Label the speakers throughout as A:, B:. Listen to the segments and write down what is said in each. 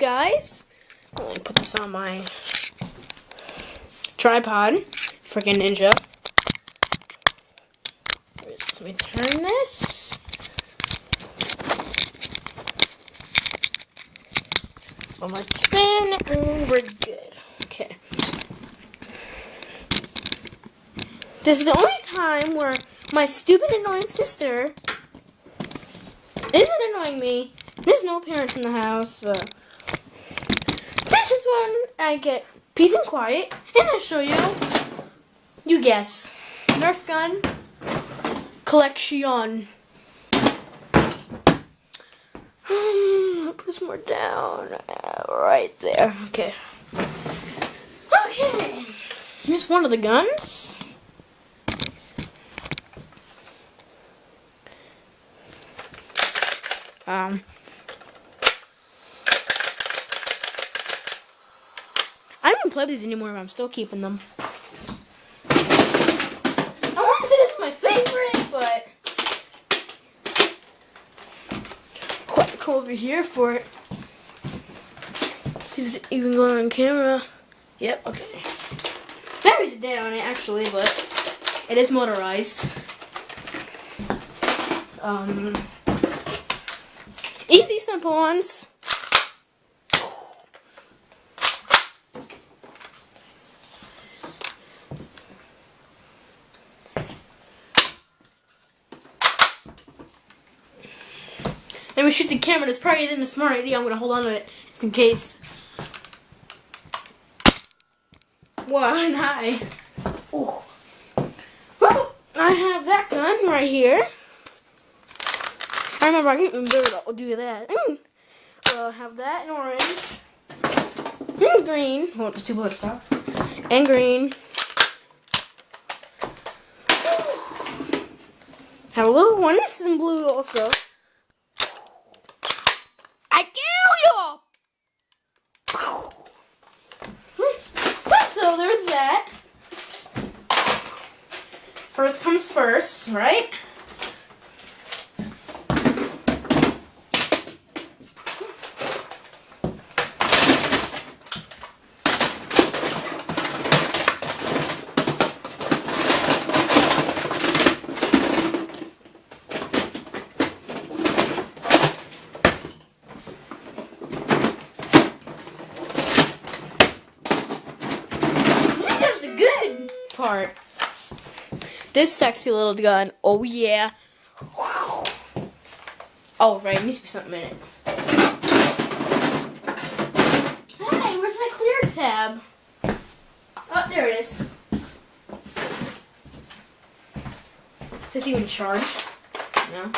A: guys. Let me put this on my tripod. Freaking ninja. Let me turn this. One more spin, and we're good. Okay. This is the only time where my stupid annoying sister isn't annoying me. There's no parents in the house. This is when I get peace and quiet, and I show you. You guess. Nerf gun collection. Put this more down. Right there. Okay. Okay. Here's one of the guns. I don't play these anymore, but I'm still keeping them. I want to say this is my favorite, but quite cool over here for it. See if it's even going on camera. Yep, okay. Battery's dead on it actually, but it is motorized. Easy, simple ones. Then we shoot the camera. That's probably isn't a smart idea. I'm gonna hold on to it just in case. One, hi. Oh. Well, I have that gun right here. I remember I can't remember to do that. I have that in orange. And green. Oh, there's two bullets stuff. And green. Have a little one. This is in blue also. I kill you! So there's that. First comes first, right? Part. This sexy little gun. Oh yeah. Oh right, there needs to be something in it. Hey, where's my clear tab? Oh, there it is. Is this even charged? No.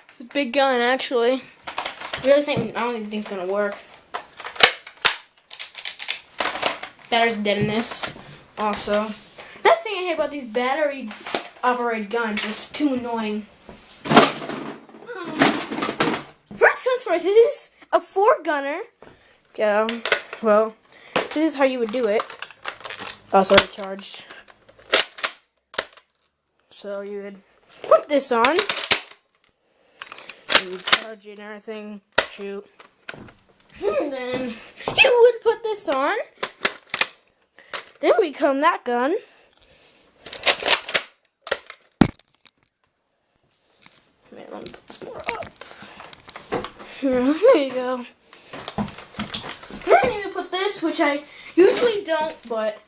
A: It's a big gun, actually. I don't think the thing's gonna work. Battery's dead in this. Also, that's the thing I hate about these battery-operated guns. It's too annoying. First comes first. This is a 4-gunner. Well, this is how you would do it. Also, it's charged. So you would put this on. You would charge it and everything, shoot. And then you would put this on. Then we come that gun. Man, let me put this more up. There you go. Then I need to put this, which I usually don't, but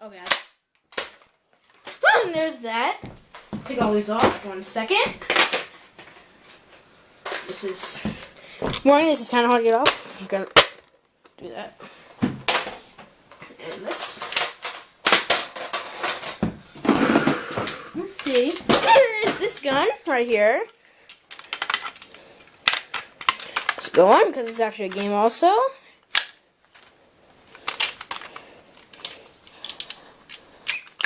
A: oh god. And there's that. Take all these off. 1 second. This is kind of hard to get off. I'm gonna do that. And this. Let's see. Here is this gun right here. Let's go on because it's actually a game also.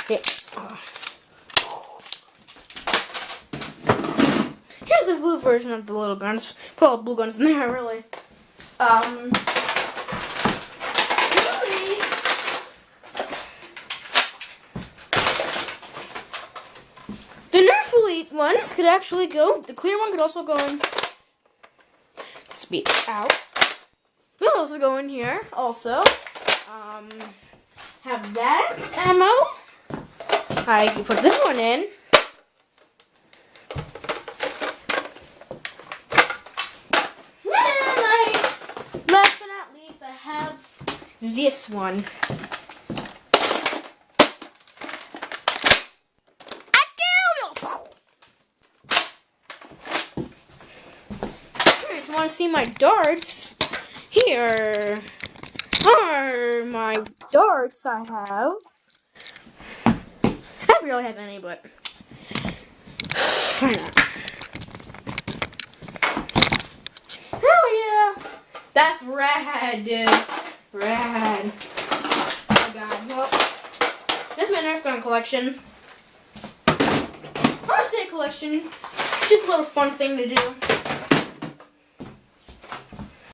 A: Okay. Here's the blue version of the little guns. Put all the blue guns in there, really. ones could actually go. The clear one could also go in. Speed out. It could also go in here. Also, have that ammo. I can put this one in. And last but not least, I have this one. If you want to see my darts, here are my darts I have. I don't really have any, but why not? Oh yeah, that's rad, dude. Rad. Oh god. Well, that's my Nerf gun collection. I want to say collection. Just a little fun thing to do.